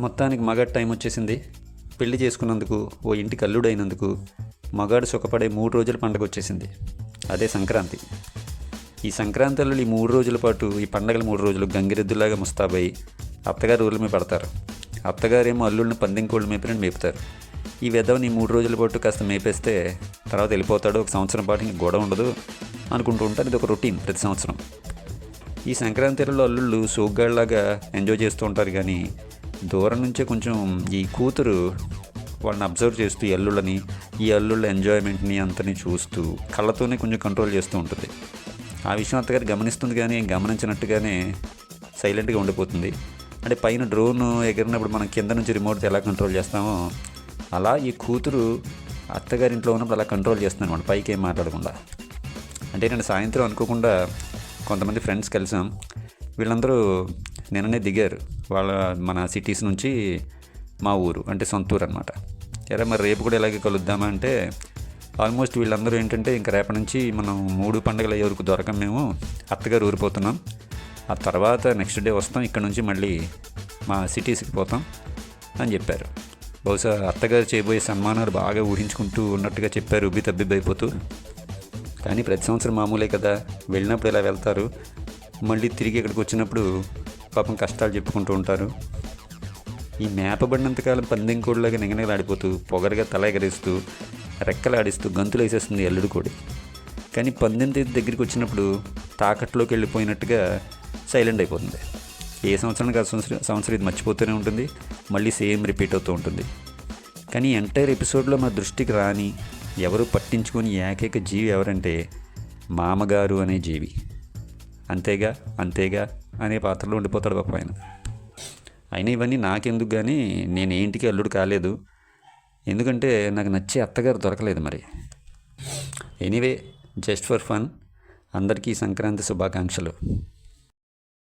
మొత్తానికి మగాడు టైం వచ్చేసింది. పెళ్లి చేసుకున్నందుకు, ఓ ఇంటికి అల్లుడైనందుకు మగాడు సుఖపడే 3 రోజుల పండుగ వచ్చేసింది. అదే సంక్రాంతి. ఈ సంక్రాంతిలో ఈ 3 రోజుల పాటు, ఈ పండగల 3 రోజులు గంగిరెద్దులాగా ముస్తాబై అత్తగారు ఊళ్ళ మీద పడతారు. అత్తగారేమో అల్లుళ్ళని పందెంకోళ్ళు మేపినట్టు మేపుతారు. ఈ వెధవని 3 రోజుల పాటు కాస్త మేపేస్తే తర్వాత వెళ్ళిపోతాడు, ఒక సంవత్సరం పాటు ఇంక గొడవ ఉండదు అనుకుంటూ ఉంటారు. ఇది ఒక రొటీన్ ప్రతి సంవత్సరం. ఈ సంక్రాంతిలో అల్లుళ్ళు సోగ్గాళ్ళలాగా ఎంజాయ్ చేస్తూ ఉంటారు. కానీ దూరం నుంచే కొంచెం ఈ కూతురు వాళ్ళని అబ్జర్వ్ చేస్తూ ఈ అల్లుళ్ళ ఎంజాయ్మెంట్ని అంతని చూస్తూ కళ్ళతోనే కొంచెం కంట్రోల్ చేస్తూ ఉంటుంది. ఆ విషయం అత్తగారు గమనిస్తుంది, కానీ గమనించినట్టుగానే సైలెంట్గా ఉండిపోతుంది. అంటే పైన డ్రోన్ ఎగిరినప్పుడు మనం కింద నుంచి రిమోట్ ఎలా కంట్రోల్ చేస్తామో అలా ఈ కూతురు అత్తగారింట్లో ఉన్నప్పుడు అలా కంట్రోల్ చేస్తుంది అనమాట, పైకి ఏం మాట్లాడకుండా. అంటే నేను సాయంత్రం అనుకోకుండా కొంతమంది ఫ్రెండ్స్ కలిసాం. వీళ్ళందరూ నిన్ననే దిగారు మన సిటీస్ నుంచి మా ఊరు, అంటే సొంత ఊరు అనమాట. మరి రేపు కూడా ఇలాగే కలుద్దామా అంటే ఆల్మోస్ట్ వీళ్ళందరూ ఏంటంటే ఇంకా రేపటి నుంచి మనం 3 పండుగలు అయ్యే వరకు దొరకం, మేము అత్తగారు ఊరిపోతున్నాం, ఆ తర్వాత నెక్స్ట్ డే వస్తాం, ఇక్కడ నుంచి మళ్ళీ మా సిటీస్కి పోతాం అని చెప్పారు. బహుశా అత్తగారు చేయబోయే సన్మానాలు బాగా ఊహించుకుంటూ ఉన్నట్టుగా చెప్పారు, ఉబ్బి తబ్బిబ్బైపోతూ. కానీ ప్రతి సంవత్సరం మామూలే కదా, వెళ్ళినప్పుడు ఇలా వెళ్తారు, మళ్ళీ తిరిగి ఇక్కడికి వచ్చినప్పుడు పాపం కష్టాలు చెప్పుకుంటూ ఉంటారు. ఈ మేపబడినంతకాలం పందెంకోడిలాగా నిగనగలాడిపోతూ, పొగరగా తల ఎగరేస్తూ, రెక్కలాడిస్తూ గంతులు వేసేస్తుంది అల్లుడు కోడి. కానీ పందెం తేదీ దగ్గరికి వచ్చినప్పుడు తాకట్లోకి వెళ్ళిపోయినట్టుగా సైలెంట్ అయిపోతుంది. ఏ సంవత్సరానికి సంవత్సరం ఇది మర్చిపోతూనే ఉంటుంది, మళ్ళీ సేమ్ రిపీట్ అవుతూ ఉంటుంది. కానీ ఎంటైర్ ఎపిసోడ్లో మా దృష్టికి రాని, ఎవరు పట్టించుకొని ఏకైక జీవి ఎవరంటే మామగారు అనే జీవి. అంతేగా అనే పాత్రలో ఉండిపోతాడు పాప ఆయన. అయినా ఇవన్నీ నాకెందుకు, కానీ నేను ఇంటికి అల్లుడు కాలేదు, ఎందుకంటే నాకు నచ్చే అత్తగారు దొరకలేదు మరి. Anyway, just for fun. అందరికీ సంక్రాంతి శుభాకాంక్షలు.